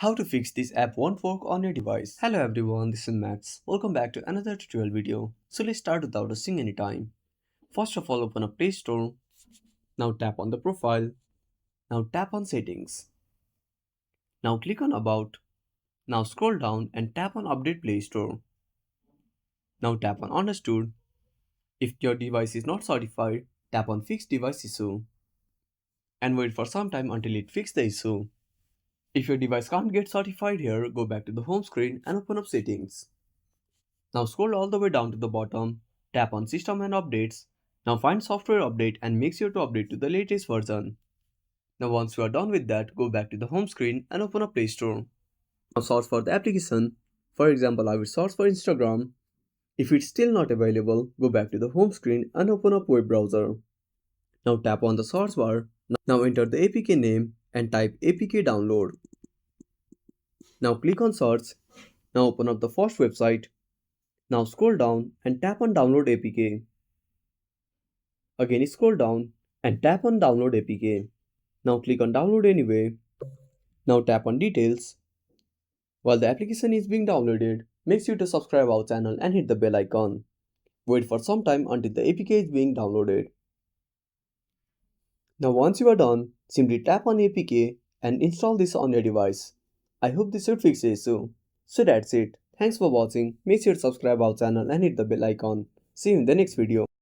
How to fix this app won't work on your device. Hello everyone, this is Max. Welcome back to another tutorial video. So let's start without wasting any time. First of all, open up Play Store. Now tap on the profile. Now tap on settings. Now click on about. Now scroll down and tap on update Play Store. Now tap on understood. If your device is not certified, tap on fix device issue. And wait for some time until it fixes the issue. If your device can't get certified here, go back to the home screen and open up settings. Now scroll all the way down to the bottom, tap on System and Updates. Now find Software Update and make sure to update to the latest version. Now once you are done with that, go back to the home screen and open up Play Store. Now search for the application. For example, I will search for Instagram. If it's still not available, go back to the home screen and open up web browser. Now tap on the search bar. Now enter the APK name and type APK download. Now click on search. Now open up the first website. Now scroll down and tap on download APK. Again scroll down and tap on download APK. Now click on download anyway. Now tap on details. While the application is being downloaded, make sure to subscribe our channel and hit the bell icon. Wait for some time until the APK is being downloaded. Now once you are done, simply tap on APK and install this on your device. I hope this should fix the issue. So that's it. Thanks for watching. Make sure to subscribe our channel and hit the bell icon. See you in the next video.